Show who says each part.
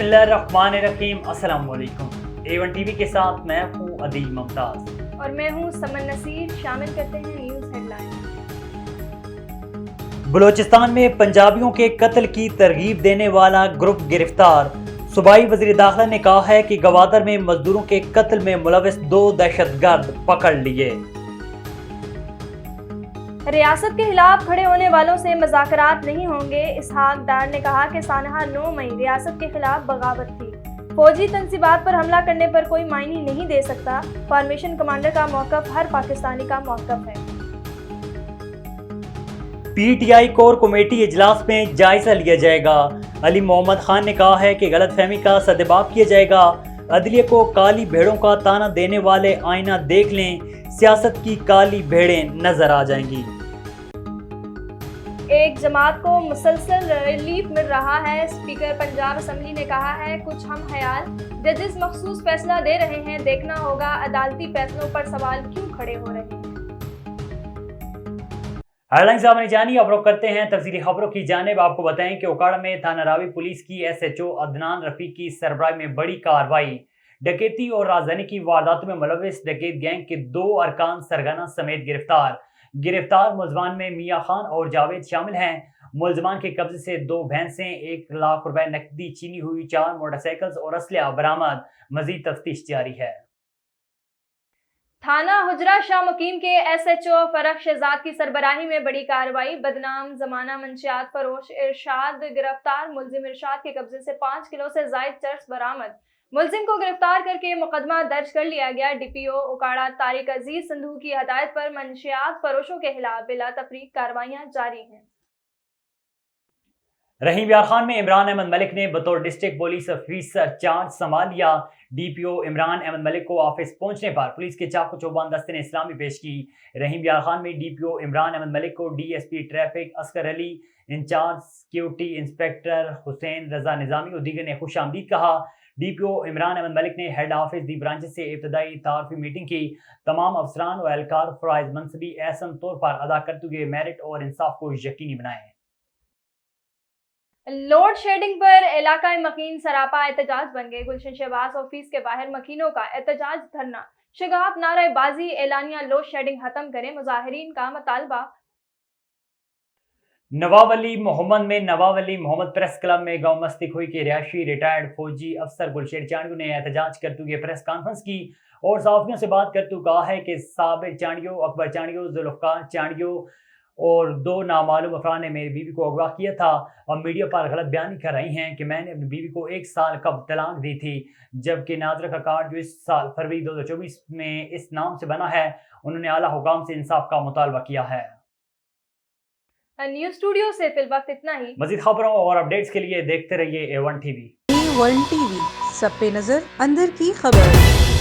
Speaker 1: बिस्मिल्लाहिर्रहमानिर्रहीम। अस्सलाम वालेकुम। A1 टीवी के साथ मैं हूँ अदील मुमताज
Speaker 2: और मैं हूँ समन नसीर। शामिल करते हैं न्यूज़ हेडलाइन।
Speaker 1: बलोचिस्तान में पंजाबियों के कत्ल की तरगीब देने वाला ग्रुप गिरफ्तार। सूबाई वज़ीर दाखिला ने कहा है कि गवादर में मजदूरों के कत्ल में मुलविस 2 दहशतगर्द पकड़ लिए।
Speaker 2: रियासत के खिलाफ खड़े होने वालों से मज़ाकरात नहीं होंगे। इसहाक डार ने कहा कि सानहा 9 मई रियासत के खिलाफ बगावत थी। फौजी तंसीबात पर हमला करने पर कोई मायने नहीं दे सकता। फॉर्मेशन कमांडर का मौक़िफ़ हर पाकिस्तानी का मौक़िफ़ है।
Speaker 1: PTI कोर कमेटी इजलास में जायजा लिया जाएगा। अली मोहम्मद खान ने कहा है कि गलतफहमी का सद्देबाब किया जाएगा। अदलिया को काली भेड़ों का ताना देने वाले आईना देख लें, सियासत की काली भेड़ें नजर आ जाएंगी।
Speaker 2: एक जमात को मुसलसल रिलीफ मिल रहा है। स्पीकर पंजाब असम्बली ने कहा है कुछ हम ख्याल जजेस मखसूस फैसला दे रहे हैं, देखना होगा अदालती फैसलों पर सवाल क्यों खड़े हो रहे हैं।
Speaker 1: हेडलाइंस आपने जानी। अब रुख करते हैं तफसीली खबरों की जानिब। आपको बताएं कि ओकाड़ा में थाना रावी पुलिस की SHO अदनान रफीक की सरबराही में बड़ी कार्रवाई। डकैती और राजधानी की वारदातों में मुलविस डकैत गैंग के 2 अरकान सरगना समेत गिरफ्तार। गिरफ्तार मुलजमान में मियां खान और जावेद शामिल हैं। मुलजमान के कब्जे से 2 भैंसें, 1 लाख रुपए नकदी, चीनी हुई 4 मोटरसाइकिल्स और असलहा बरामद। मजीद तफ्तीश जारी है।
Speaker 2: थाना हुजरा शाह मुकीम के SHO फरख शहजाद की सरबराही में बड़ी कार्रवाई। बदनाम जमाना मंशियात फरोश इरशाद गिरफ्तार। मुलजिम इरशाद के कब्जे से 5 किलो से जायद चर्स बरामद। मुलजिम को गिरफ्तार करके मुकदमा दर्ज कर लिया गया। DPO उकाड़ा तारिक अजीज संधू की हदायत पर मंशियात फरोशों के खिलाफ बिला तफरीक कार्रवाइयां जारी हैं।
Speaker 1: रहीम यार खान में इमरान अहमद मलिक ने बतौर डिस्ट्रिक्ट पुलिस अफीसर चार्ज संभाल लिया। DPO इमरान अहमद मलिक को ऑफिस पहुंचने पर पुलिस के चाकू चौबंद दस्ते ने इस्लामी पेश की। रहीम यार खान में DPO इमरान अहमद मलिक को DSP traffic Asghar Ali, incharge security inspector Hussain Raza Nizami और दीगर ने खुश आमदीद कहा। DPO इमरान अहमद मलिक ने हेड ऑफिस दी ब्रांचेस से इब्तदाई तारफी मीटिंग की। तमाम अफसरान और एहलकार फराइज मनसबी एहसन तौर पर अदा करते हुए मेरिट और इंसाफ को यकीनी बनाए।
Speaker 2: लोड शेडिंग पर इलाका मकीन सरापा एहतजाज बन गए। गुलशन शहबाज ऑफिस के बाहर मकीनों का एहतजाज धरना। शगाफ नारेबाजी, एलानिया लोड शेडिंग खत्म करें, मुजाहिरीन का मुतालबा।
Speaker 1: नवाब अली मोहम्मद में नवाब अली मोहम्मद प्रेस क्लब में गांव मस्तिखोई के रिहायशी रिटायर्ड फौजी अफसर गुलशेर चांडियो ने एहतजाज करते हुए प्रेस कॉन्फ्रेंस की और सहाफियों से बात करते हुए कहा है कि साबिर चांडियो, अकबर चांडियो, जुल्फकार चांडियो और 2 नामालूम अफराद ने मेरी बीवी को अगवा किया था और मीडिया पर गलत बयानी कर रही हैं कि मैंने अपनी बीवी को 1 साल कब तलाक दी थी, जबकि नाजरा का कार्ड जो इस साल फरवरी 2024 में इस नाम से बना है, उन्होंने आला हुकाम से इंसाफ का मुतालबा किया है।
Speaker 2: न्यूज़ स्टूडियो से फिल वक्त इतना ही।
Speaker 1: मजीद खबरों और अपडेट्स के लिए देखते रहिए A1 TV।
Speaker 3: A1 TV, सब पे नजर, अंदर की खबर।